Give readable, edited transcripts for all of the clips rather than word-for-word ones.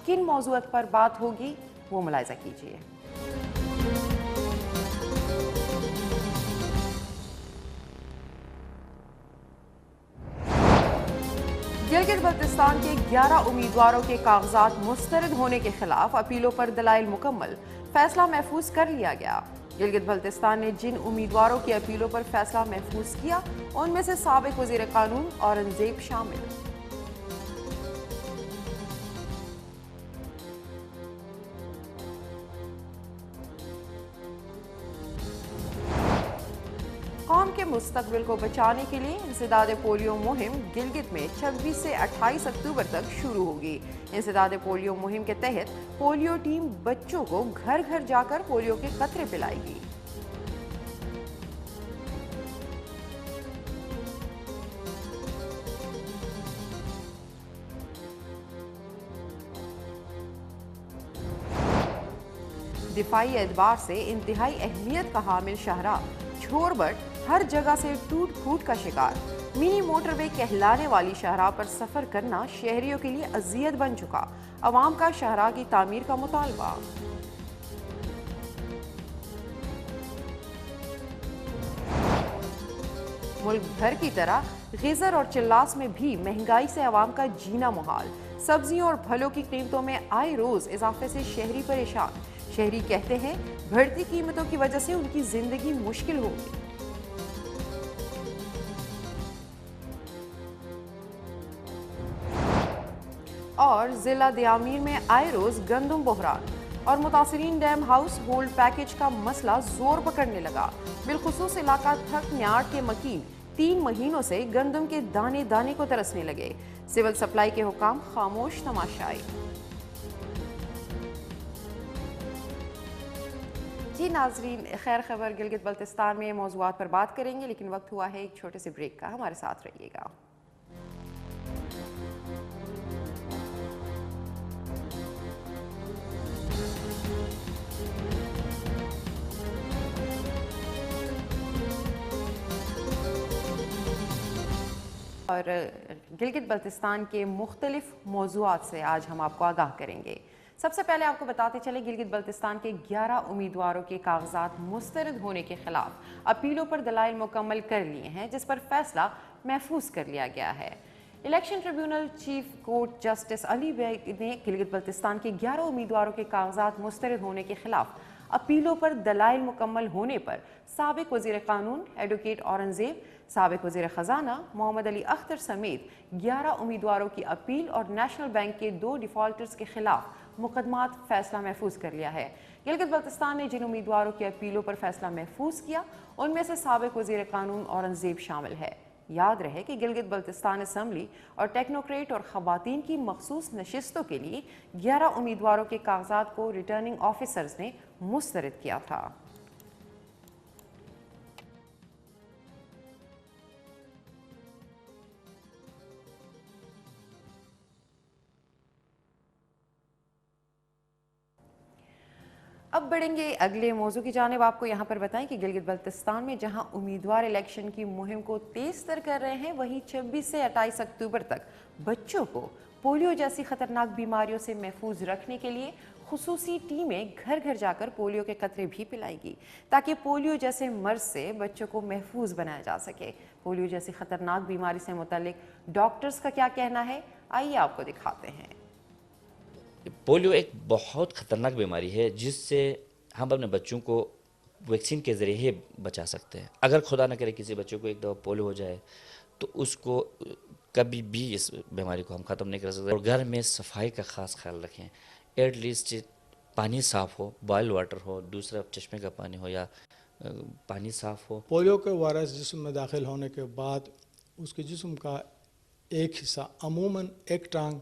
किन मौज़ूआत पर बात होगी वो मुलाहिज़ा कीजिए। गिलगित बल्तिस्तान के 11 उम्मीदवारों के कागजात मुस्तरद होने के खिलाफ अपीलों पर दलाइल मुकम्मल, फैसला महफूज कर लिया गया। गिलगित बल्तिस्तान ने जिन उम्मीदवारों की अपीलों पर फैसला महफूज किया उनमें से साबिक वज़ीर कानून औरंगजेब शामिल। कौम के मुस्तकबिल को बचाने के लिए इंसदाद पोलियो मुहिम गिलगित में 26 से 28 अक्टूबर तक शुरू होगी। इंसदाद पोलियो मुहिम के तहत पोलियो टीम बच्चों को घर घर जाकर पोलियो के कतरे पिलाएगी। दिफाई एतबार से इंतहाई अहमियत का हामिल शाहराह छोरबट हर जगह से टूट फूट का शिकार। मिनी मोटरवे कहलाने वाली शाहराह पर सफर करना शहरियों के लिए अजियत बन चुका। अवाम का शाहराह की तामीर का मुतालबा। मुल्क भर की तरह गिजर और चिल्लास में भी महंगाई से अवाम का जीना मुहाल। सब्जियों और फलों की कीमतों में आए रोज इजाफे से शहरी परेशान। शहरी कहते हैं बढ़ती कीमतों की वजह से उनकी जिंदगी मुश्किल होगी। और जिला दियामीर में आए रोज गंदम बहरान और मुतासरीन डैम हाउस होल्ड पैकेज का मसला जोर पकड़ने लगा। बिलखुसूस इलाका थक न्याड़ के मकीन 3 महीनों से गंदम के दाने दाने को तरसने लगे। सिविल सप्लाई के हुकाम खामोश तमाशाई। जी नाजरीन, खैर खबर गिलगित बल्तिस्तान में मौज़ूआत पर बात करेंगे, लेकिन वक्त हुआ है एक छोटे से ब्रेक का। हमारे साथ रहिएगा। और गिलगित बल्तिस्तान के मुख्तलिफ मौज़ूआत से आज हम आपको आगाह करेंगे। सबसे पहले आपको बताते चले, गिलगित बल्तिस्तान के 11 उम्मीदवारों के कागजात मुस्तरद होने के खिलाफ अपीलों पर दलाइल मुकम्मल कर लिए हैं, जिस पर फैसला महफूज कर लिया गया है। Election tribunal chief court justice Ali Baig ने गिलगित बल्तिस्तान के 11 उम्मीदवारों के कागजात मुस्तरद होने के खिलाफ अपीलों पर दलाइल मुकम्मल होने पर साबिक वज़ीर कानून एडवोकेट औरंगजेब, साबिक वज़ीर ख़जाना मोहम्मद अली अख्तर समेत 11 उम्मीदवारों की अपील और नेशनल बैंक के 2 डिफ़ॉल्टर्स के खिलाफ मुकदमात फैसला महफूज कर लिया है। गिलगित बल्तिस्तान ने जिन उम्मीदवारों की अपीलों पर फैसला महफूज किया उनमें से साबिक वज़ीर कानून औरंगजेब शामिल है। याद रहे कि गिलगित बल्तिस्तान असम्बली और टेक्नोक्रेट और ख़वातीन की मखसूस नशिस्तों के लिए 11 उम्मीदवारों के कागजात को रिटर्निंग ऑफिसर्स ने मुस्तरद किया था। अब बढ़ेंगे अगले मौजू की जानिब। आपको यहाँ पर बताएं कि गिलगित बल्तिस्तान में जहाँ उम्मीदवार इलेक्शन की मुहिम को तेज तर कर रहे हैं, वहीं 26 से 28 अक्टूबर तक बच्चों को पोलियो जैसी खतरनाक बीमारियों से महफूज रखने के लिए खुसूसी टीमें घर घर जाकर पोलियो के कतरे भी पिलाएगी, ताकि पोलियो जैसे मर्ज से बच्चों को महफूज बनाया जा सके। पोलियो जैसी खतरनाक बीमारी से मुतालिक डॉक्टर्स का क्या कहना है, आइए आपको दिखाते हैं। पोलियो एक बहुत ख़तरनाक बीमारी है जिससे हम अपने बच्चों को वैक्सीन के ज़रिए ही बचा सकते हैं। अगर खुदा न करे किसी बच्चे को एक दफ़ा पोलियो हो जाए तो उसको कभी भी इस बीमारी को हम ख़त्म नहीं कर सकते। और घर में सफाई का ख़ास ख्याल रखें। एटलीस्ट पानी साफ़ हो, बॉयल वाटर हो, दूसरा चश्मे का पानी हो या पानी साफ़ हो। पोलियो के वायरस जिस्म में दाखिल होने के बाद उसके जिस्म का एक हिस्सा, अमूमन एक टांग,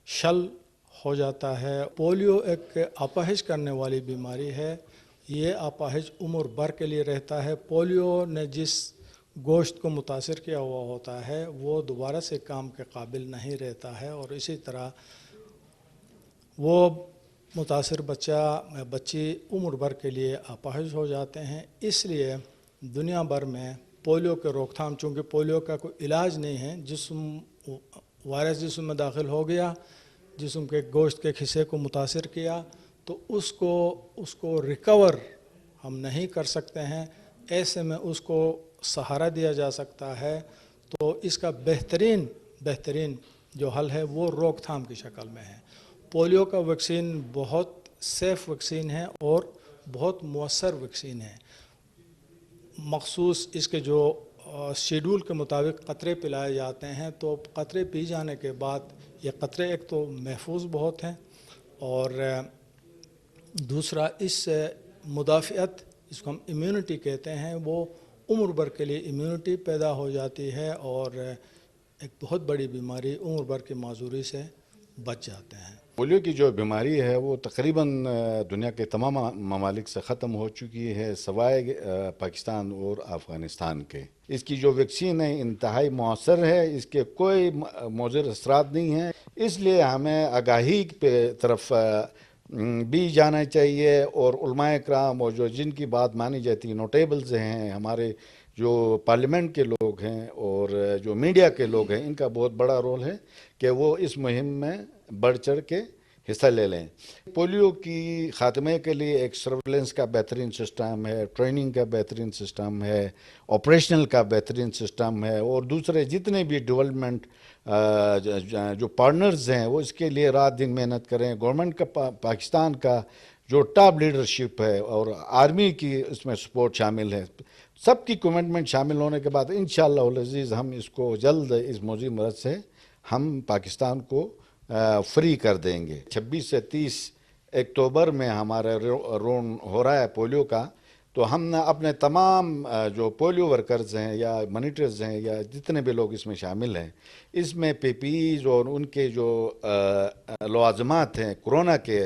शल हो जाता है। पोलियो एक अपाहिज करने वाली बीमारी है। ये अपाहिज उम्र भर के लिए रहता है। पोलियो ने जिस गोश्त को मुतासर किया हुआ होता है वो दोबारा से काम के काबिल नहीं रहता है, और इसी तरह वो मुतासर बच्चा बच्ची उम्र भर के लिए अपाहिज हो जाते हैं। इसलिए दुनिया भर में पोलियो के रोकथाम, चूँकि पोलियो का कोई इलाज नहीं है, वायरस जिस्म में दाखिल हो गया जिस्म के गोश्त के हिस्से को मुतासिर किया तो उसको रिकवर हम नहीं कर सकते हैं। ऐसे में उसको सहारा दिया जा सकता है। तो इसका बेहतरीन जो हल है वो रोकथाम की शक्ल में है। पोलियो का वैक्सीन बहुत सेफ़ वैक्सीन है और बहुत मौसर वैक्सीन है। मखसूस इसके जो शेड्यूल के मुताबिक कतरे पिलाए जाते हैं, तो कतरे पी जाने के बाद ये कतरे एक तो महफूज बहुत हैं और दूसरा इस मुदाफ़ियत, इसको हम इम्यूनिटी कहते हैं, वो उम्र भर के लिए इम्यूनिटी पैदा हो जाती है और एक बहुत बड़ी बीमारी उम्र भर की माजूरी से बच जाते हैं। पोलियो की जो बीमारी है वो तकरीबन दुनिया के तमाम ममालिक से ख़त्म हो चुकी है सिवाय पाकिस्तान और अफ़गानिस्तान के। इसकी जो वैक्सीन है इंतहाई मौसर है, इसके कोई मुज़र असरात नहीं है। इसलिए हमें आगाही पे तरफ भी जाना चाहिए और उलमाए कराम और जो जिनकी बात मानी जाती है, नोटेबल्स हैं, हमारे जो पार्लियामेंट के लोग हैं और जो मीडिया के लोग हैं, इनका बहुत बड़ा रोल है कि वो इस मुहिम में बढ़ चढ़ के हिस्सा ले लें। पोलियो की ख़ात्मे के लिए एक सर्वेलेंस का बेहतरीन सिस्टम है, ट्रेनिंग का बेहतरीन सिस्टम है, ऑपरेशनल का बेहतरीन सिस्टम है और दूसरे जितने भी डेवलपमेंट जो पार्टनर्स हैं वो इसके लिए रात दिन मेहनत करें। गवर्नमेंट का पाकिस्तान का जो टॉप लीडरशिप है और आर्मी की इसमें सपोर्ट शामिल है, सबकी कमिटमेंट शामिल होने के बाद इंशाअल्लाह अज़ीज़ हम इसको जल्द इस मौजी मरज़ से हम पाकिस्तान को फ्री कर देंगे। 26 से 30 अक्टूबर में हमारा रोन हो रहा है पोलियो का, तो हमने अपने तमाम जो पोलियो वर्कर्स हैं या मॉनिटर्स हैं या जितने भी लोग इसमें शामिल हैं, इसमें पीपीईज और उनके जो लवाज़मात हैं कोरोना के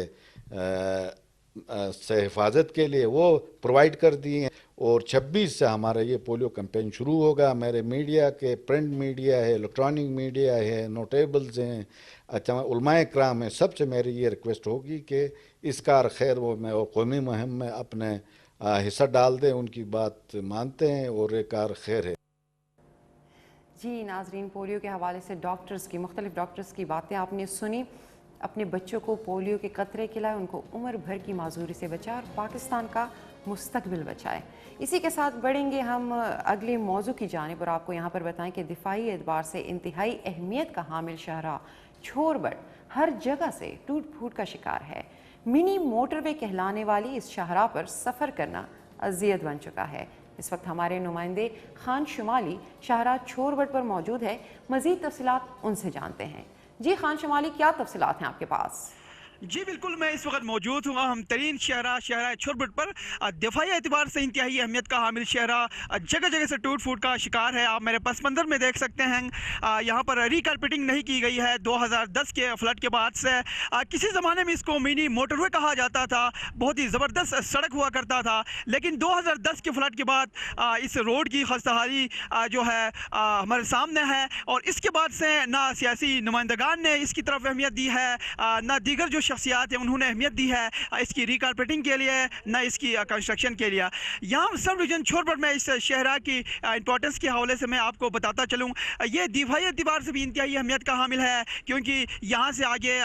से हिफाजत के लिए वो प्रोवाइड कर दिए हैं। और 26 से हमारा ये पोलियो कैंपेन शुरू होगा। मेरे मीडिया के प्रिंट मीडिया है, इलेक्ट्रॉनिक मीडिया है, नोटेबल्स हैं, अच्छा उलमाए कराम हैं, सबसे मेरी ये रिक्वेस्ट होगी कि इस कार खैर वो में और कौमी मुहिम में अपने हिस्सा डाल दें। उनकी बात मानते हैं और ये कार खैर है। जी नाजरीन, पोलियो के हवाले से मुख्तलिफ डॉक्टर्स की बातें आपने सुनी। अपने बच्चों को पोलियो के कतरे खिलाए, उनको उम्र भर की माजूरी से बचाए और पाकिस्तान का मुस्तकबिल बचाए। इसी के साथ बढ़ेंगे हम अगले मौजू की जानिब और आपको यहाँ पर बताएं कि दिफाई एतबार से इंतहाई अहमियत का हामिल शहरा छोरबड़ हर जगह से टूट फूट का शिकार है। मिनी मोटरवे कहलाने वाली इस शाहरा पर सफ़र करना अजियत बन चुका है। इस वक्त हमारे नुमाइंदे खान शुमाली शाहरा छोरबड़ पर मौजूद है। मज़ीद तफसीलात उनसे जानते हैं। जी खान शुमाली, क्या तफसीलात हैं आपके पास? जी बिल्कुल, मैं इस वक्त मौजूद हूँ हम तरीन शहरा छोरबड़ पर। दिफाई एतबार से इंतहाई अहमियत का हामिल शहरा जगह जगह से टूट फूट का शिकार है। आप मेरे पस मंज़र में देख सकते हैं, यहाँ पर रिकारपेटिंग नहीं की गई है 2010 के फ्लड के बाद से। किसी ज़माने में इसको मिनी मोटरवे कहा जाता था, बहुत ही ज़बरदस्त सड़क हुआ करता था, लेकिन 2010 के फ्लड के बाद इस रोड की खस्ताहाली जो है हमारे सामने है और इसके बाद से ना सियासी नुमाइंदगान ने इसकी तरफ अहमियत दी है, ना दीगर जो शख्सियात है उन्होंने अहमियत दी है इसकी रिकारपेटिंग के लिए, न इसकी कंस्ट्रक्शन के लिए। यहाँ सब डिवीजन छोरबड़ में इस शहरा की इंपॉर्टेंस के हवाले से मैं आपको बताता चलूँ, ये दिफाई एतबार से भी इंतहाई अहमियत का हामिल है, क्योंकि यहाँ से आगे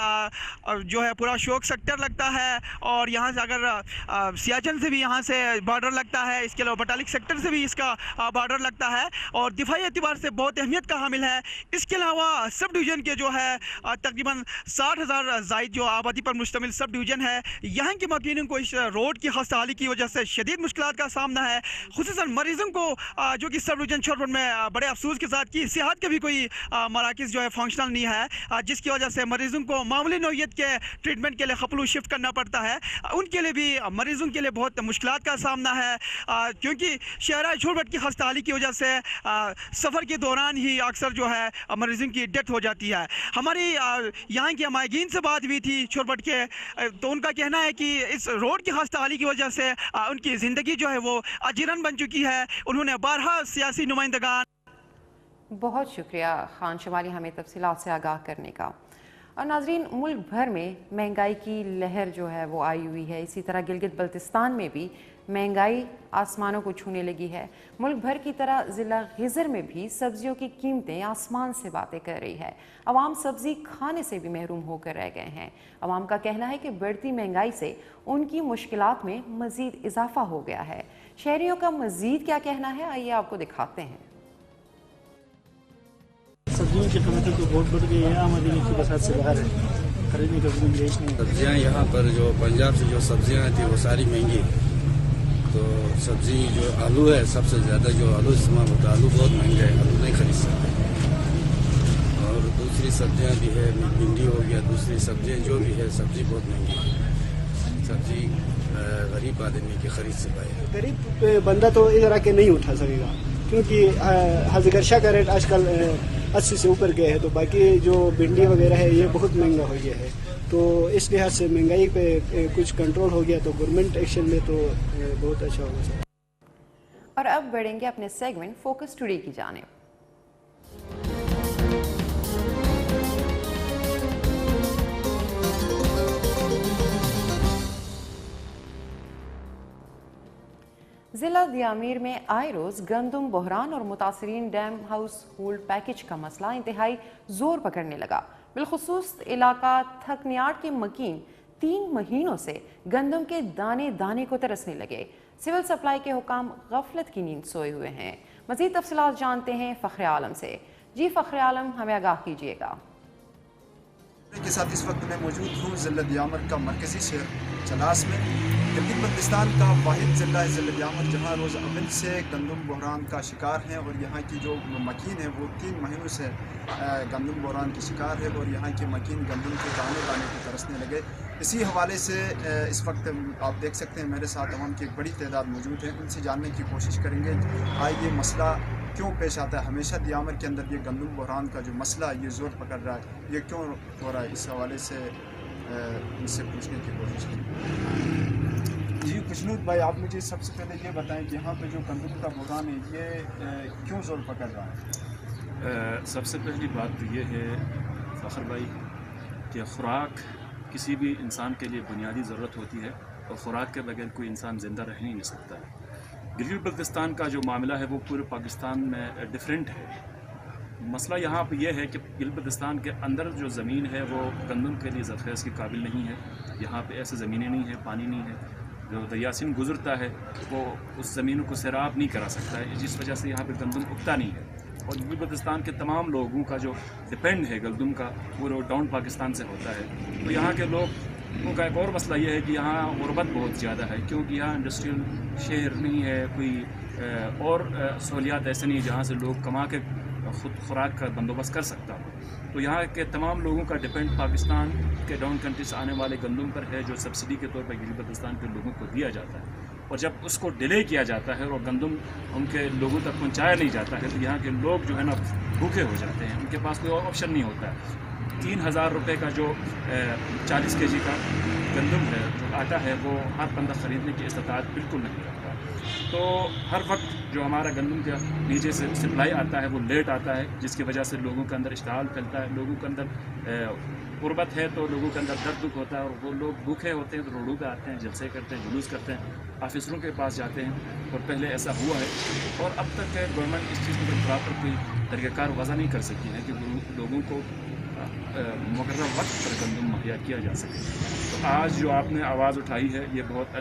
जो है पूरा शोक सेक्टर लगता है और यहाँ से अगर सियाचन से भी यहाँ से बॉर्डर लगता है, इसके अलावा बटालिक सेक्टर से भी इसका बॉर्डर लगता है और दिफाई एतबार से बहुत अहमियत का हामिल है। इसके अलावा सब डिवीज़न के जो है तकरीबन 60,000 जायद जो आबादी पर मुश्तमिल सब डिवीज़न है, यहाँ के मकीनों को इस रोड की खस्ताहाली की वजह से शदीद मुश्किलात का सामना है। खुसूसन मरीज़ों को जो कि सब डिवीज़न छोरबड़ में बड़े अफसोस के साथ कि सेहत के भी कोई मराकज़ जो है फंक्शनल नहीं है, जिसकी वजह से मरीज़ों को मामूली नौइयत के ट्रीटमेंट के लिए खपलू शिफ्ट करना पड़ता है। उनके लिए भी मरीज़ों के लिए बहुत मुश्किलात का सामना है, क्योंकि शहरा छोरबड़ की खस्ताहाली की वजह से सफ़र के दौरान ही अक्सर जो है मरीज़ों की डेथ हो जाती है। हमारी यहाँ के मायगीन से बात हुई थी छोरबड़ के, तो उनका कहना है कि इस रोड की खस्ताहाली की वजह से उनकी ज़िंदगी जो है वो अजीरन बन चुकी है। उन्होंने बारहा सियासी नुमाइंदगान। बहुत शुक्रिया खान शुमाली हमें तफसीलात से आगाह करने का। اور ناظرین ملک بھر میں مہنگائی کی لہر جو ہے وہ آئی ہوئی ہے، اسی طرح گلگت بلتستان میں بھی مہنگائی آسمانوں کو چھونے لگی ہے۔ ملک بھر کی طرح ضلع غزر میں بھی سبزیوں کی قیمتیں آسمان سے باتیں کر رہی ہے۔ عوام سبزی کھانے سے بھی محروم ہو کر رہ گئے ہیں۔ عوام کا کہنا ہے کہ بڑھتی مہنگائی سے ان کی مشکلات میں مزید اضافہ ہو گیا ہے۔ شہریوں کا مزید کیا کہنا ہے، آئیے آپ کو دکھاتے ہیں۔ سبزیوں کی قیمتیں تو بہت بڑھ گئی ہے، آمدنی کی وسعت سے باہر ہے، خریدنے کا گنجائش نہیں ہے۔ سبزیاں یہاں پر جو پنجاب سے جو سبزیاں تھیں وہ ساری مہنگی، تو سبزی جو آلو ہے سب سے زیادہ جو آلو استعمال ہوتا ہے، آلو بہت مہنگا ہے، آلو نہیں خرید سکتے۔ اور دوسری سبزیاں بھی ہے، بھنڈی ہو گیا، دوسری سبزیاں جو بھی ہے سبزی بہت مہنگی ہے، سبزی غریب آدمی کی خرید سے باہر۔ غریب بندہ تو ادھر آ کے نہیں اٹھا سکے گا، کیونکہ ہزگرشا کا ریٹ آج کل 80 سے اوپر گئے ہے، تو باقی جو بھنڈی وغیرہ ہے یہ بہت مہنگا ہو گیا ہے، تو اس لحاظ سے مہنگائی پہ کچھ کنٹرول ہو گیا تو گورنمنٹ ایکشن میں تو بہت اچھا ہوگا سر۔ اور اب بڑھیں گے اپنے سیگمنٹ فوکس ٹوڈے کی جانب۔ ضلع دیامیر میں آئے روز گندم بحران اور متاثرین ڈیم ہاؤس ہولڈ پیکج کا مسئلہ انتہائی زور پکڑنے لگا۔ بالخصوص علاقہ تھکنیاٹ کے مکین 3 مہینوں سے گندم کے دانے دانے کو ترسنے لگے۔ سول سپلائی کے حکام غفلت کی نیند سوئے ہوئے ہیں۔ مزید تفصیلات جانتے ہیں فخر عالم سے۔ جی فخر عالم، ہمیں آگاہ کیجیے گا۔ کے ساتھ اس وقت میں موجود ہوں ضلع دیامر کا مرکزی شہر چلاس میں۔ گلگت بلتستان کا واحد ضلع ہے ضلع دیامر، جہاں روز اول سے گندم بحران کا شکار ہیں، اور یہاں کی جو مکین ہے وہ 3 مہینوں سے گندم بحران کی شکار ہے، اور یہاں کے مکین گندم کے دانے دانے کو ترسنے لگے۔ اسی حوالے سے اس وقت آپ دیکھ سکتے ہیں میرے ساتھ عوام کی ایک بڑی تعداد موجود ہے، ان سے جاننے کی کوشش کریں گے یہ مسئلہ کیوں پیش آتا ہے۔ ہمیشہ دیامر کے اندر یہ گندم بحران کا جو مسئلہ یہ زور پکڑ رہا ہے، یہ کیوں ہو رہا ہے، اس حوالے سے ان سے پوچھنے کی کوشش کریں۔ جی کشنود بھائی، آپ مجھے سب سے پہلے یہ بتائیں کہ یہاں پہ جو گندم کا بحران ہے یہ کیوں زور پکڑ رہا ہے؟ سب سے پہلی بات تو یہ ہے فخر بھائی کہ خوراک کسی بھی انسان کے لیے بنیادی ضرورت ہوتی ہے، اور خوراک کے بغیر کوئی انسان زندہ رہ نہیں سکتا ہے۔ گلگت بلتستان کا جو معاملہ ہے وہ پورے پاکستان میں ڈیفرنٹ ہے۔ مسئلہ یہاں پہ یہ ہے کہ گلگت بلتستان کے اندر جو زمین ہے وہ گندم کے لیے زرخیز کے قابل نہیں ہے۔ یہاں پہ ایسے زمینیں نہیں ہیں، پانی نہیں ہے، جو دریا سندھ گزرتا ہے وہ اس زمینوں کو سیراب نہیں کرا سکتا ہے، جس وجہ سے یہاں پہ گندم اگتا نہیں ہے۔ اور گلگت بلتستان کے تمام لوگوں کا جو ڈپینڈ ہے گندم کا، وہ ڈاؤن پاکستان سے ہوتا ہے۔ تو یہاں کے لوگوں کا ایک اور مسئلہ یہ ہے کہ یہاں غربت بہت زیادہ ہے، کیونکہ یہاں انڈسٹریل شہر نہیں ہے، کوئی اور سہولیات ایسے نہیں جہاں سے لوگ کما کے خود خوراک کا بندوبست کر سکتا ہو۔ تو یہاں کے تمام لوگوں کا ڈپینڈ پاکستان کے ڈاؤن کنٹری سے آنے والے گندم پر ہے، جو سبسڈی کے طور پر گلگت بلتستان کے لوگوں کو دیا جاتا ہے۔ اور جب اس کو ڈیلے کیا جاتا ہے اور گندم ان کے لوگوں تک پہنچایا نہیں جاتا ہے، تو یہاں کے لوگ جو ہے نا بھوکے ہو جاتے ہیں، ان کے پاس کوئی اور آپشن نہیں ہوتا ہے۔ 3000 روپے کا جو 40 kg کا گندم ہے، جو آٹا ہے، وہ ہر بندہ خریدنے کی استطاعت بالکل نہیں رکھتا۔ تو ہر وقت جو ہمارا گندم کا نیچے سے سپلائی آتا ہے وہ لیٹ آتا ہے، جس کی وجہ سے لوگوں کے اندر اشتعال پھیلتا ہے، لوگوں کے اندر غربت ہے تو لوگوں کے اندر درد دکھ ہوتا ہے، اور وہ لوگ بھوکے ہوتے ہیں تو روڈوں پہ آتے ہیں، جلسے کرتے ہیں، جلوس کرتے ہیں، آفیسروں کے پاس جاتے ہیں، اور پہلے ایسا ہوا ہے۔ اور اب تک گورنمنٹ اس چیز کو پراپر کوئی طریقہ کار وضع نہیں کر سکی ہے کہ لوگوں کو مقررہ وقت پر گندم مہیا کیا جا سکے۔ تو آج جو آپ نے آواز اٹھائی ہے یہ بہت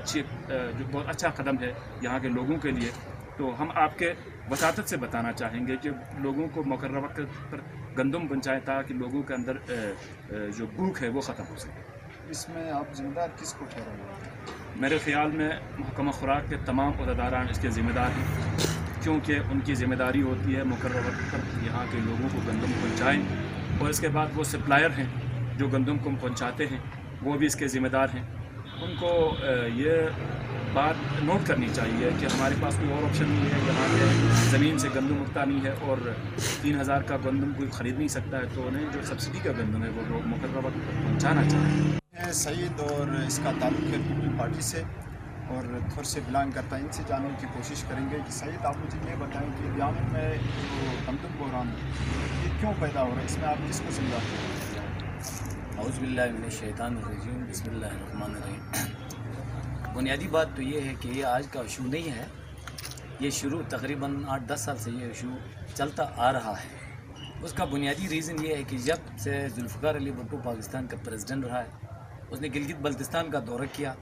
اچھا قدم ہے یہاں کے لوگوں کے لیے۔ تو ہم آپ کے وساطت سے بتانا چاہیں گے کہ لوگوں کو مقررہ وقت پر گندم پہنچائیں تاکہ لوگوں کے اندر جو بھوک ہے وہ ختم ہو سکے۔ اس میں آپ ذمہ دار کس کو ٹھہرائیں گے؟ میرے خیال میں محکمہ خوراک کے تمام عہدیداران اس کے ذمہ دار ہیں، کیونکہ ان کی ذمہ داری ہوتی ہے مقررہ وقت پر یہاں کے لوگوں کو گندم پہنچائیں، اور اس کے بعد وہ سپلائر ہیں جو گندم کو پہنچاتے ہیں وہ بھی اس کے ذمہ دار ہیں۔ ان کو یہ بات نوٹ کرنی چاہیے کہ ہمارے پاس کوئی اور آپشن نہیں ہے، یہاں پہ زمین سے گندم اگتا نہیں ہے اور 3000 کا گندم کوئی خرید نہیں سکتا ہے، تو انہیں جو سبسڈی کا گندم ہے وہ لوگ مقررہ وقت پر پہنچانا چاہیے۔ سعید اور اس کا تعلق ہے پیپل پارٹی سے اور تھور سے بلانگ کرتا ہے، ان سے جاننے کی کوشش کریں گے کہ سعید آپ مجھے یہ بتائیں کہ دیامر میں جو گندم بحران یہ کیوں پیدا ہو رہا ہے، اس میں آپ کس کو سمجھاتے ہیں؟ اعوذ باللہ من الشیطان الرجیم بسم اللہ الرحمن الرحیم. بنیادی بات تو یہ ہے کہ یہ آج کا ایشو نہیں ہے. یہ شروع تقریباً 8-10 سال سے یہ ایشو چلتا آ رہا ہے. اس کا بنیادی ریزن یہ ہے کہ جب سے ذوالفقار علی بھٹو پاکستان کا پریزیڈنٹ رہا ہے, اس نے گلگت بلتستان کا دورہ کیا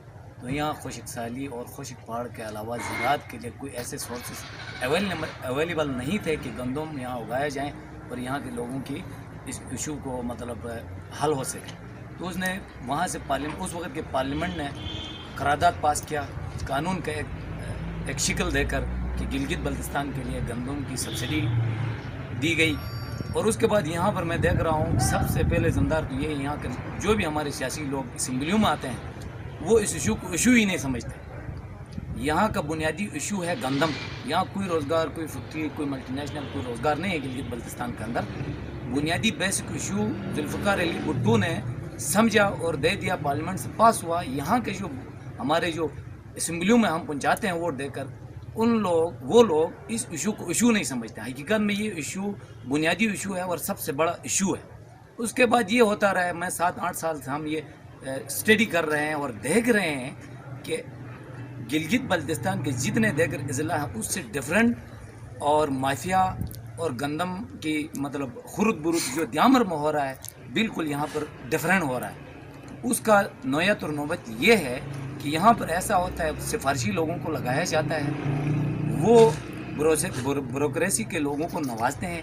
تو یہاں خشک سالی اور خشک پہاڑ کے علاوہ زراعت کے لیے کوئی ایسے سورسز اویلیبل نہیں تھے کہ گندم یہاں اگایا جائیں اور یہاں کے لوگوں کی اس ایشو کو مطلب حل ہو سکے. تو اس نے وہاں سے اس وقت کے پارلیمنٹ نے قرارداد پاس کیا, قانون کا ایک شکل دے کر کہ گلگت بلتستان کے لیے گندم کی سبسڈی دی گئی. اور اس کے بعد یہاں پر میں دیکھ رہا ہوں سب سے پہلے ذمہ تو یہ یہاں کے جو بھی ہمارے سیاسی لوگ اسمبلیوں میں آتے ہیں وہ اس ایشو کو ایشو ہی نہیں سمجھتے. یہاں کا بنیادی ایشو ہے گندم. یہاں کوئی روزگار, کوئی فیکٹری, کوئی ملٹی نیشنل کوئی روزگار نہیں ہے گلگت بلتستان کے اندر. بنیادی بیسک ایشو ذوالفقار علی بھٹو نے سمجھا اور دے دیا, پارلیمنٹ سے پاس ہوا. یہاں کے جو ہمارے جو اسمبلیوں میں ہم پہنچاتے ہیں ووٹ دے کر, وہ لوگ اس ایشو کو ایشو نہیں سمجھتے. حقیقت میں یہ ایشو بنیادی ایشو ہے اور سب سے بڑا ایشو ہے. اس کے بعد یہ ہوتا رہا ہے, میں 7-8 سال سے ہم یہ اسٹڈی کر رہے ہیں اور دیکھ رہے ہیں کہ گلگت بلتستان کے جتنے دیگر اضلاع ہیں اس سے ڈفرینٹ اور مافیا اور گندم کی مطلب خرد برد جو دیامر میں ہو رہا ہے بالکل یہاں پر ڈفرینٹ ہو رہا ہے. اس کا نوعیت اور نوبت یہ ہے کہ یہاں پر ایسا ہوتا ہے سفارشی لوگوں کو لگایا جاتا ہے, وہ بیوروکریسی کے لوگوں کو نوازتے ہیں,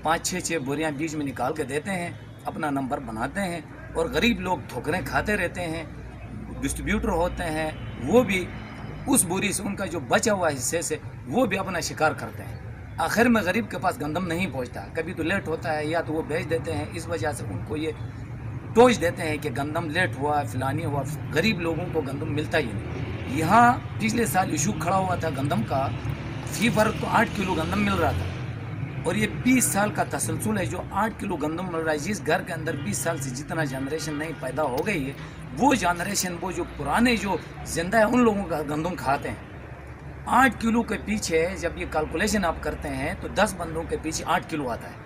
5-6 بوریاں بیچ میں نکال کے دیتے ہیں, اپنا نمبر بناتے ہیں اور غریب لوگ ٹھوکریں کھاتے رہتے ہیں. ڈسٹریبیوٹر ہوتے ہیں وہ بھی اس بوری سے ان کا جو بچا ہوا حصے سے وہ بھی اپنا شکار کرتے ہیں. آخر میں غریب کے پاس گندم نہیں پہنچتا, کبھی تو لیٹ ہوتا ہے یا تو وہ بیچ دیتے ہیں. اس وجہ سے ان کو یہ ٹوچ دیتے ہیں کہ گندم لیٹ ہوا, فلانی ہوا. غریب لوگوں کو گندم ملتا ہی نہیں. یہاں پچھلے سال ایشو کھڑا ہوا تھا گندم کا, فی فرق تو 8 کلو گندم مل رہا تھا. اور یہ 20 سال کا تسلسل ہے جو 8 کلو گندم مل رہا ہے. جس گھر کے اندر 20 سال سے جتنا جنریشن نہیں پیدا ہو گئی ہے وہ جنریشن, وہ جو پرانے جو زندہ ہے ان لوگوں کا گندم کھاتے ہیں. 8 کلو کے پیچھے جب یہ کیلکولیشن آپ کرتے ہیں تو 10 بندوں کے پیچھے 8 کلو آتا ہے.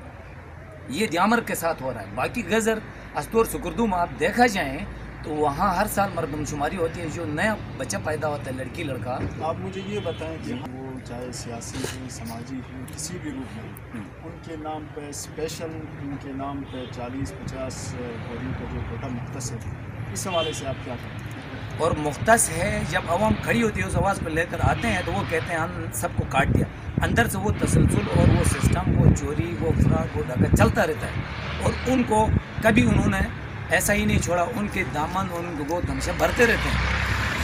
یہ دیامر کے ساتھ ہو رہا ہے. باقی گزر استور سکردو میں آپ دیکھا جائیں تو وہاں ہر سال مردم شماری ہوتی ہے. جو نیا بچہ پیدا ہوتا ہے لڑکی لڑکا, آپ مجھے یہ بتائیں کہ وہ چاہے سیاسی ہوں, سماجی ہوں, کسی بھی روپ میں ان کے نام پہ اسپیشل ان کے نام پہ 40-50 بوری کا جو کوٹا مختص ہے, اس حوالے سے آپ کیا کہیں؟ اور مختص ہے جب عوام کھڑی ہوتی ہے اس آواز کو لے کر آتے ہیں تو وہ کہتے ہیں ہم سب کو کاٹ دیا. اندر سے وہ تسلسل اور وہ سسٹم, وہ چوری, وہ فراڈ, وہ ڈاکہ چلتا رہتا ہے. اور ان کو کبھی انہوں نے ایسا ہی نہیں چھوڑا, ان کے دامن اور ان کو گود ہمیشہ بھرتے رہتے ہیں.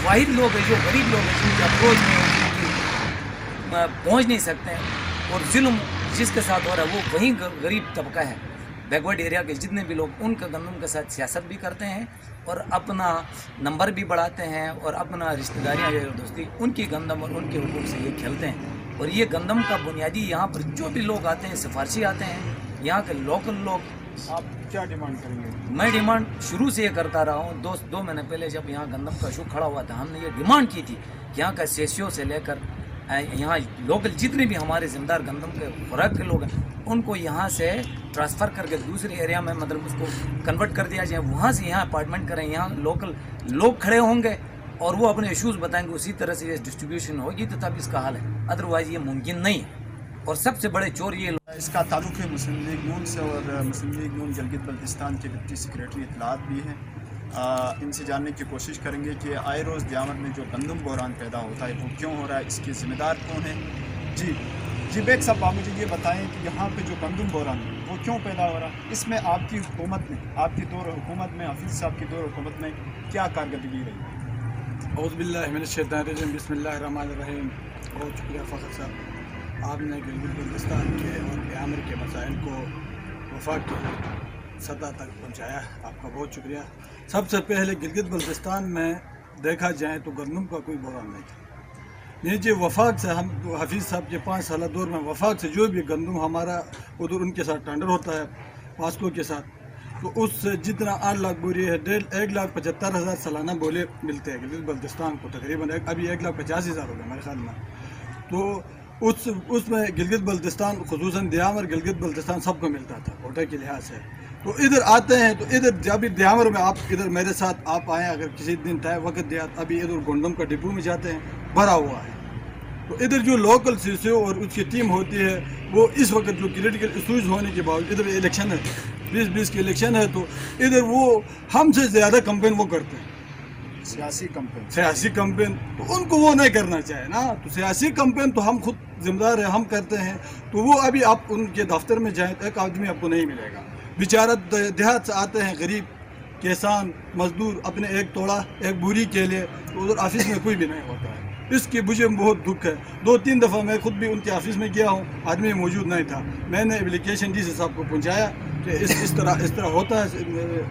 واحد لوگ ہیں جو غریب لوگ ہیں جن کی اپروچ میں پہنچ نہیں سکتے ہیں, اور ظلم جس کے ساتھ ہو رہا ہے وہ وہیں غریب طبقہ ہے. بیکورڈ ایریا کے جتنے بھی لوگ ان کا گندم کے ساتھ سیاست بھی کرتے ہیں اور اپنا نمبر بھی بڑھاتے ہیں اور اپنا رشتہ داریاں یا دوستی ان کی گندم اور ان کے حقوق سے یہ کھیلتے ہیں. اور یہ گندم کا بنیادی یہاں پر جو بھی لوگ آتے ہیں سفارشی آتے ہیں, یہاں کے لوکل لوگ. آپ کیا ڈیمانڈ کریں گے؟ میں ڈیمانڈ شروع سے یہ کرتا رہا ہوں. 2 مہینے پہلے جب یہاں گندم کا ایشو کھڑا ہوا تھا ہم نے یہ ڈیمانڈ کی تھی کہ یہاں کا سیسیو سے لے کر یہاں لوکل جتنے بھی ہمارے ذمہ دار گندم کے خوراک کے لوگ ہیں ان کو یہاں سے ٹرانسفر کر کے دوسرے ایریا میں مطلب اس کو کنورٹ کر دیا جائے, وہاں سے یہاں اپارٹمنٹ کریں. یہاں لوکل لوگ کھڑے ہوں گے اور وہ اپنے ایشوز بتائیں گے, اسی طرح سے یہ ڈسٹریبیوشن ہوگی تو تب اس کا حل ہے, ادروائز یہ ممکن نہیں ہے. اور سب سے بڑے چور یہ اس کا تعلق ہے مسلم لیگ نون سے, اور مسلم لیگ نون گلگت بلتستان کے ڈپٹی سیکریٹری اطلاعات بھی ہیں. ان سے جاننے کی کوشش کریں گے کہ آئے روز دیامر میں جو گندم بحران پیدا ہوتا ہے وہ کیوں ہو رہا ہے, اس کے ذمہ دار کون ہیں. جی بیگ صاحب, آپ مجھے یہ بتائیں کہ یہاں پہ جو گندم بحران ہے وہ کیوں پیدا ہو رہا ہے, اس میں آپ کی حکومت میں, آپ کی دور حکومت میں, حفیظ صاحب کی دور حکومت میں کیا کارکردگی رہی؟ اعوذ باللہ من الشیطان الرجیم بسم اللہ الرحمن الرحیم. بہت شکریہ فخر صاحب, آپ نے گلگت بلتستان کے اور دیامر کے مسائل کو وفاق کی سطح تک پہنچایا, آپ کا بہت شکریہ. سب سے پہلے گلگت بلتستان میں دیکھا جائے تو گندم کا کوئی بحران نہیں تھا. نیچے وفاق سے ہم حفیظ صاحب کے 5 سالہ دور میں وفاق سے جو بھی گندم ہمارا ادھر ان کے ساتھ ٹینڈر ہوتا ہے واسکو کے ساتھ, تو اس سے جتنا 8 لاکھ بوری ہے 1,75,000 سالانہ بولے ملتے ہیں گلگت بلتستان کو. تقریباً ابھی 1,50,000 ہو گئے میرے خیال میں. تو اس میں گلگت بلتستان خصوصاً دیامر گلگت بلتستان سب کو ملتا تھا کوٹے کے لحاظ سے. तो इधर आते हैं तो इधर जब भी दियामर में आप इधर मेरे साथ आप आए, अगर किसी दिन तय वक्त दिया, अभी इधर गोंडम का डिपो में जाते हैं, भरा हुआ है। तो इधर जो लोकल सीसीओ और उसकी टीम होती है, वो इस वक्त जो क्रिटिकल इशूज़ होने के बावजूद, इधर इलेक्शन है, 2020 की इलेक्शन है, तो इधर वो हमसे ज़्यादा कंपेन वो करते हैं, सियासी कंपेन। तो उनको वो नहीं करना चाहिए ना। तो सियासी कंपेन तो हम खुद जिम्मेदार है, हम करते हैं। तो वो अभी आप उनके दफ्तर में जाएं तो एक आदमी आपको नहीं मिलेगा। बेचारा देहात से आते हैं, गरीब किसान मजदूर, अपने एक तोड़ा एक बुरी के लिए, तो उधर ऑफिस में कोई भी नहीं होता है। इसकी मुझे बहुत दुख है। 2-3 दफ़ा मैं खुद भी उनके ऑफिस में गया हूँ, आदमी मौजूद नहीं था। मैंने एप्लीकेशन डी सी साहब को पहुँचाया कि इस तरह होता है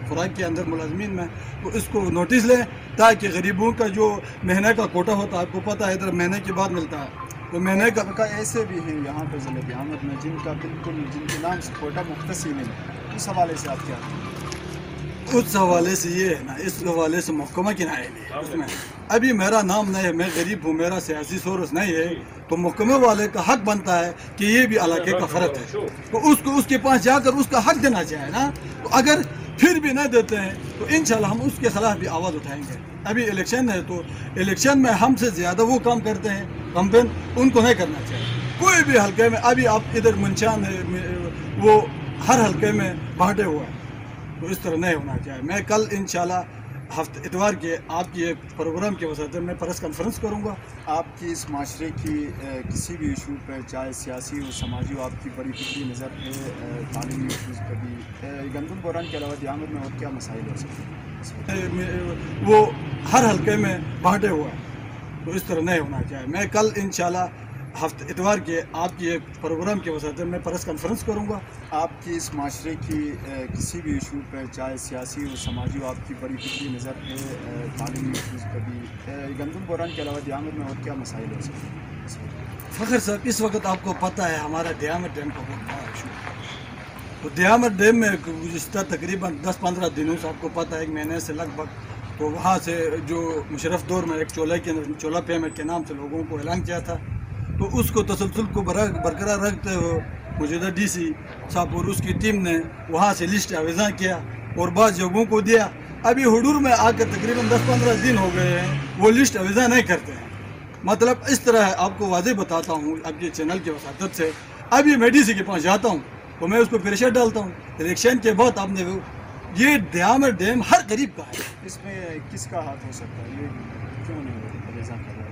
खुराक के अंदर मुलाजमीन में, तो इसको नोटिस लें, ताकि गरीबों का जो महीने का कोटा होता है, आपको पता है इधर महीने के बाद मिलता है, तो महीने का ऐसे भी हैं यहाँ पर ज़िले दियामत में जिनका बिल्कुल जिनके नाम से कोटा मुख्तस ही नहीं। उस हवाले से आप क्या, उस हवाले से ये है ना, इस हवाले से महकमा की नाई नहीं उसमें। अभी मेरा नाम नहीं है, मैं गरीब हूँ, मेरा सियासी सोर्स नहीं है, तो महकमे वाले का हक बनता है कि ये भी इलाके का फ़र्क है, तो उसको उसके पास जाकर उसका हक देना चाहिए ना। तो अगर फिर भी नहीं देते हैं तो इंशाल्लाह हम उसके खिलाफ भी आवाज़ उठाएंगे। अभी इलेक्शन है, तो इलेक्शन में हमसे ज़्यादा वो काम करते हैं, कंपेन उनको नहीं करना चाहिए। कोई भी हल्के में, अभी आप इधर मुंशान है, वो हर हल्के में बांटे हुआ है, तो इस तरह नहीं होना चाहिए। मैं कल इंशाल्लाह हफ्ते इतवार के आपकी एक प्रोग्राम के वजह से मैं प्रेस कॉन्फ्रेंस करूंगा। आपकी इस माशरे की किसी भी इशू पर, चाहे सियासी हो समाजी हो, आपकी बड़ी फिक्री नज़र है तालीमी इशूज़ पर भी, गंदम बहरान के अलावा दियामत में और क्या मसाइल हो सकते हैं? वो हर हल्के में बांटे हुआ है, तो इस तरह नहीं होना चाहिए। मैं कल इंशाल्लाह हफ्ते इतवार के आपकी एक प्रोग्राम के वजह से मैं प्रेस कॉन्फ्रेंस करूंगा। आपकी इस माशरे की किसी भी इशू पर, चाहे सियासी हो समाजी हो, आपकी बड़ी फिक्री नज़र है तालीमी इशूज़ पर भी, गंदम बहरान के अलावा दियामत में और क्या मसाइल हो सकते हैं? फ़खर साहब, इस वक्त आपको पता है हमारा दियामत डैम का बहुत बड़ा इशू है। तो दियामत डैम में गुज़िश्ता तकरीबन 10-15 दिनों से, आपको पता है 1 महीने से लगभग, तो वहाँ से जो मुशर्रफ दौर में एक चोला पेमेंट के नाम से लोगों को ऐलान किया था, तो उसको तसलसल को बरकरार रखते हुए मौजूदा डीसी साहब और उसकी टीम ने वहाँ से लिस्ट आवेदन किया और बाद जगहों को दिया। अभी हुडूर में आकर तकरीबन 10-15 दिन हो गए हैं, वो लिस्ट आवेदन नहीं करते हैं। मतलब इस तरह है, आपको वाज़ेह बताता हूँ आपके चैनल की वसादत से। अभी मैं डीसी के पास जाता हूँ तो मैं उसको प्रेशर डालता हूँ। इलेक्शन के बाद आपने ये दियामत डैम हर गरीब का है, इसमें किसका हाथ हो सकता है? ये क्यों नहीं आवेदन कर रहा है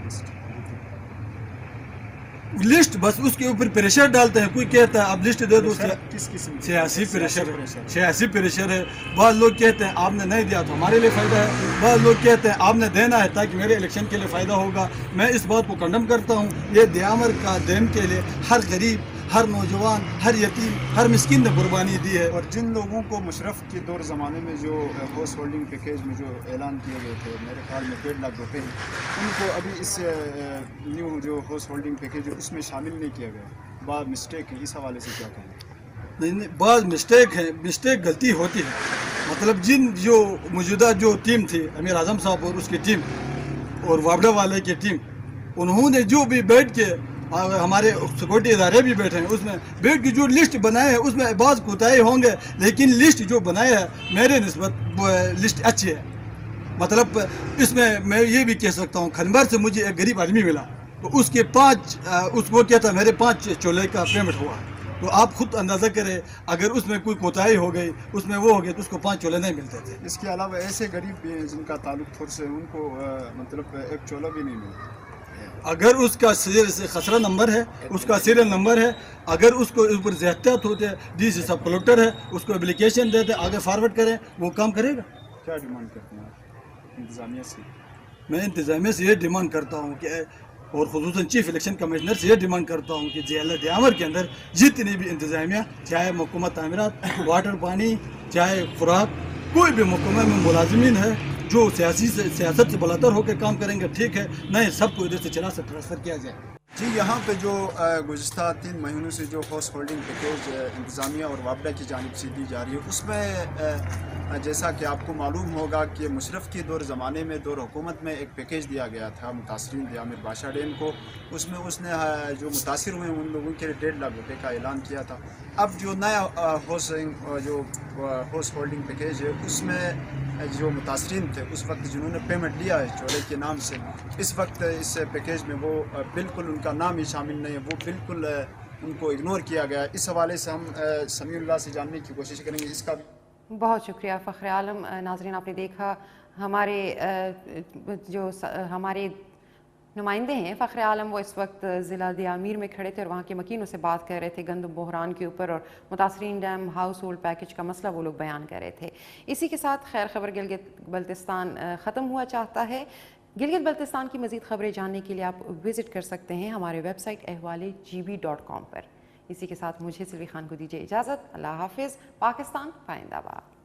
लिस्ट? बस उसके ऊपर प्रेशर डालते हैं। कोई कहता है अब लिस्ट दे दो, किस किस्म सियासी प्रेशर है। बाद लोग कहते हैं आपने नहीं दिया तो हमारे लिए फ़ायदा है, बाद लोग कहते हैं आपने देना है ताकि मेरे इलेक्शन के लिए फ़ायदा होगा। मैं इस बात को कंडम करता हूँ। ये दियामत का डैम के लिए हर गरीब, हर नौजवान, हर यतीम, हर मिस्किन ने कुर्बानी दी है। और जिन लोगों को मुशर्रफ के दौर ज़माने में जो हाउस होल्डिंग पैकेज में जो ऐलान किए गए थे, मेरे ख्याल में 1.5 लाख रुपये, उनको अभी इस न्यू जो हाउस होल्डिंग पैकेज है उसमें शामिल नहीं किया गया। बाद मिस्टेक है, इस हवाले से क्या कहें? नहीं, बाद मिस्टेक है, मिस्टेक गलती होती है। मतलब जो मौजूदा जो टीम थी, अमीर आज़म साहब और उसकी टीम और वाबड़ा वाले की टीम, उन्होंने जो भी बैठ के, हमारे सिक्योरिटी इदारे भी बैठे हैं, उसमें बैठ के जो लिस्ट बनाए हैं उसमें बाज़ कोताही होंगे, लेकिन लिस्ट जो बनाए है मेरे निस्बत लिस्ट अच्छी है। मतलब इसमें मैं ये भी कह सकता हूँ, खनबर से मुझे एक गरीब आदमी मिला तो उसके 5 उसको क्या था, मेरे 5 चोले का पेमेंट हुआ। तो आप खुद अंदाज़ा करें, अगर उसमें कोई कोताही हो गई, उसमें वो हो गया, तो उसको 5 चोले नहीं मिलते थे। इसके अलावा ऐसे गरीब भी हैं जिनका ताल्लुक थोड़ से, उनको मतलब एक चोला भी नहीं मिलता। अगर उसका खसरा नंबर है, उसका सीरियल नंबर है, अगर उसको ऊपर ज़्यादत होते हैं, डीसी सब कलेक्टर है, उसको एप्लीकेशन देते, आगे फॉरवर्ड करें, वो काम करेगा। क्या डिमांड करते हैं इंतज़ामिया से? मैं इंतज़ामिया से ये डिमांड करता हूँ कि, और ख़ुसूसन चीफ इलेक्शन कमिश्नर से ये डिमांड करता हूँ कि ज़िला दियामत के अंदर जितनी भी इंतज़ामिया, चाहे महकमा तामीरात, वाटर पानी, चाहे खुराक, कोई भी महकमा में मुलाजिमीन है जो सियासत से बलातर होकर काम करेंगे, ठीक है, नहीं सबको इधर से चला से ट्रांसफ़र किया जाए। جی یہاں پہ جو گزشتہ 3 مہینوں سے جو ہاؤس ہولڈنگ پیکیج انتظامیہ اور وابڈہ کی جانب سے دی جا رہی ہے اس میں جیسا کہ آپ کو معلوم ہوگا کہ مشرف کے دور زمانے میں دور حکومت میں ایک پیکیج دیا گیا تھا متاثرین دیامر بادشاہ ڈیم کو. اس میں اس نے جو متاثر ہوئے ان لوگوں کے لیے 1.5 لاکھ روپے کا اعلان کیا تھا. اب جو نیا ہاؤس ہولڈنگ پیکیج ہے اس میں جو متاثرین تھے اس وقت جنہوں نے پیمنٹ لیا ہے چولے کے نام سے, اس وقت اس پیکیج میں وہ بالکل ان کا نام ہی شامل نہیں ہے, وہ بالکل ان کو اگنور کیا گیا. اس حوالے سے ہم سمیع اللہ سے جاننے کی کوشش کریں گے اس کا. بہت شکریہ فخر عالم. ناظرین آپ نے دیکھا ہمارے نمائندے ہیں فخر عالم, وہ اس وقت ضلع دیامیر میں کھڑے تھے اور وہاں کے مکینوں سے بات کر رہے تھے گندم بحران کے اوپر, اور متاثرین ڈیم ہاؤس ہولڈ پیکج کا مسئلہ وہ لوگ بیان کر رہے تھے. اسی کے ساتھ خیر خبر گلگت بلتستان ختم ہوا چاہتا ہے. گلگت بلتستان کی مزید خبریں جاننے کے لیے آپ وزٹ کر سکتے ہیں ہمارے ویب سائٹ ahwale.gb.com پر. اسی کے ساتھ مجھے سلوی خان کو دیجیے اجازت. اللہ حافظ. پاکستان پائندہ باد.